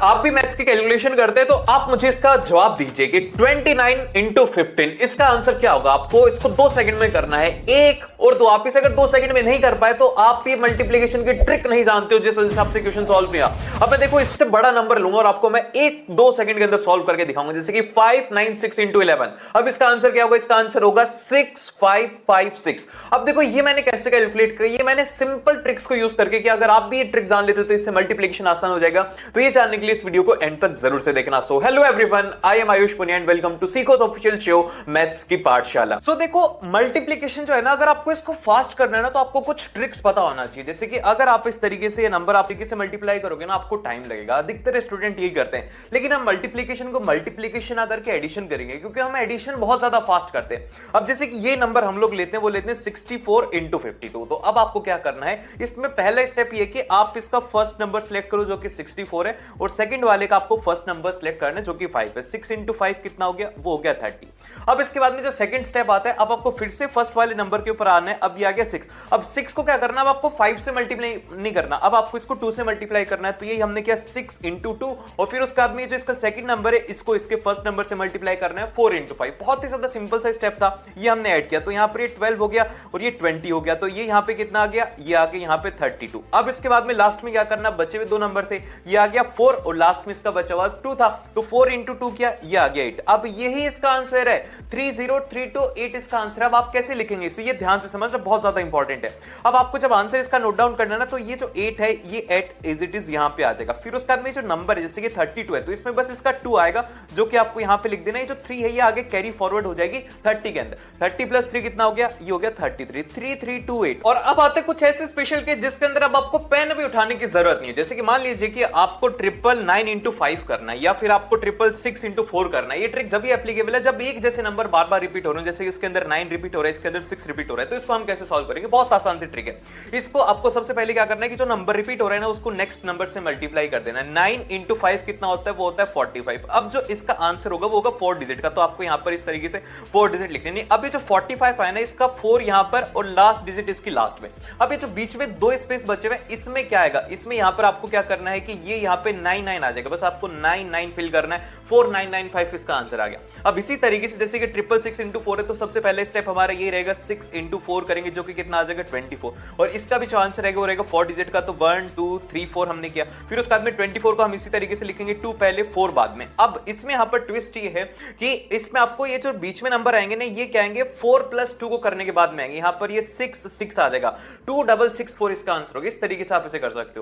आप भी मैथ्स की कैलकुलेशन करते हैं तो आप मुझे इसका जवाब दीजिए कि 29 इंटू 15 इसका आंसर क्या होगा। आपको इसको 2 सेकंड में करना है, 1 और 2। आप इसे अगर 2 सेकंड में नहीं कर पाए तो आप ये मल्टीप्लिकेशन की ट्रिक नहीं जानते हो जिस हिसाब से क्वेश्चन सॉल्व किया। अब मैं देखो इससे बड़ा नंबर लूंगा और आपको मैं 1-2 सेकंड के अंदर सॉल्व करके दिखाऊंगा, जैसे कि 596 इंटू 11। अब इसका आंसर क्या होगा? इसका आंसर होगा 6556। अब देखो ये मैंने कैसे कैलकुलेट किया, ये मैंने सिंपल ट्रिक्स को यूज करके किया। अगर आप भी ये ट्रिक जान लेते तो इससे मल्टीप्लिकेशन आसान हो जाएगा। तो ये जानने के लिए इस वीडियो को एंड तक जरूर से देखना। So hello everyone, I am Ayush Punia and welcome to Seekho official show maths की पाठशाला। सो देखो मल्टीप्लिकेशन जो है ना, अगर आपको इसको फास्ट करना है ना तो आपको कुछ ट्रिक्स पता होना चाहिए। जैसे कि अगर आप इस तरीके से ये नंबर आप तरीके से मल्टीप्लाई करोगे ना, आपको टाइम लगेगा। अधिकतर स्टूडेंट यही करते हैं, लेकिन हम मल्टीप्लिकेशन को मल्टीप्लिकेशन ना करके एडिशन करेंगे, क्योंकि हम एडिशन बहुत ज्यादा फास्ट करते हैं। अब जैसे कि ये नंबर हम लोग लेते हैं, वो लेते हैं 64 इंटू 52। तो अब आपको क्या करना है, इसमें पहला स्टेप ये कि आप इसका फर्स्ट नंबर सेलेक्ट करो जो कि 64 है, और सेकंड वाले का आपको फर्स्ट नंबर सेलेक्ट करना है जो कि 5 है। 6 इंटू 5 कितना हो गया? वो हो गया 30। अब इसके बाद में जो सेकंड स्टेप आता है, अब आपको फिर से फर्स्ट वाले नंबर के ऊपर आना है। अब ये आ गया 6। अब 6 को क्या करना है, अब आपको 5 से मल्टीप्लाई नहीं करना, अब आपको इसको 2 से मल्टीप्लाई करना है। तो ये हमने किया 6 इंटू 2, और फिर उसके बाद में जो इसका सेकंड नंबर है इसको इसके फर्स्ट नंबर से मल्टीप्लाई करना है 4 इंटू 5। बहुत ही ज्यादा सिंपल सा स्टेप था, ये हमने ऐड किया। तो यहां पर ये 12 हो गया और ये 20 हो गया। तो ये यहां पे कितना आ गया? ये आ गया यहां पे 32। अब इसके बाद में लास्ट में क्या करना, बचे हुए 2 नंबर थे, ये आ गया 4 और लास्ट में इसका बचा हुआ 2 था। तो 4 इंटू 2 किया, ये आ गया 8। अब यही इसका आंसर है, 30328 इसका आंसर। अब आप कैसे लिखेंगे इसे, ये ध्यान से समझना, बहुत ज्यादा इंपॉर्टेंट है। अब आपको जब आंसर इसका नोट डाउन करना ना, तो ये जो 8 है ये 8 एज इट इज यहां पे आ जाएगा। फिर उसके बाद में जो नंबर है जैसे कि 32 है, तो इसमें बस इसका 2 आएगा जो कि आपको यहां पे लिख देना है। जो 3 है ये आगे कैरी फॉरवर्ड हो जाएगी 30 के अंदर। 30 प्लस 3 कितना हो गया? ये हो गया 33। 3328। और अब आते कुछ ऐसे स्पेशल केस जिसके अंदर अब आपको पेन भी उठाने की जरूरत नहीं है। जैसे कि मान लीजिए कि आपको 999 इंटू 5 करना है, या फिर आपको 666 इंटू 4 करना है। ये ट्रिक जब भी एप्लीकेबल है जब एक जैसे नंबर बार बार रिपीट हो रहे हैं, जैसे इसके अंदर 9 रिपीट हो रहा है, इसके अंदर 6 रिपीट हो रहा है। तो इसको हम कैसे सॉल्व करेंगे? बहुत आसान सी ट्रिक है। इसको आपको सबसे पहले क्या करना है कि जो नंबर रिपीट हो रहा है ना, उसको नेक्स्ट नंबर से मल्टीप्लाई कर देना है। 9 इंटू 5 कितना होता है? वो होता है 45। अब जो इसका आंसर होगा वो होगा 4 डिजिट का। तो आपको यहां पर इस तरीके से 4 डिजिट लिखने नहीं। अब ये जो 45 आया ना, इसका 4 यहां पर और लास्ट डिजिट इसकी लास्ट में। अब ये जो बीच में 2 स्पेस बचे हुए, इसमें क्या आएगा? इसमें यहां पर आपको क्या करना है कि ये यहां पे 99 आ जाएगा। बस आपको 99 फिल करना है। 4995 इसका आंसर आ गया। अब इसी तरीके से जैसे कि 666 इंटू 4 है, तो सबसे पहले स्टेप हमारा ये रहेगा, 6 इंटू 4 करेंगे जो कि कितना आ जाएगा? 24। और इसका भी जो आंसर रहेगा वो रहेगा 4 डिजिट का। तो 1 2 3 4 हमने किया। फिर उसके बाद में 24 को हम इसी तरीके से लिखेंगे, 2 पहले 4 बाद में। अब इसमें यहां पर ट्विस्ट ये है कि इसमें आपको ये जो बीच में नंबर आएंगे ना, ये क्या आएंगे? 4 प्लस 2 को करने के बाद में आएंगे। यहां पर ये 6 6 आ जाएगा। 2664 इसका आंसर होगा। इस तरीके से आप इसे कर सकते हो।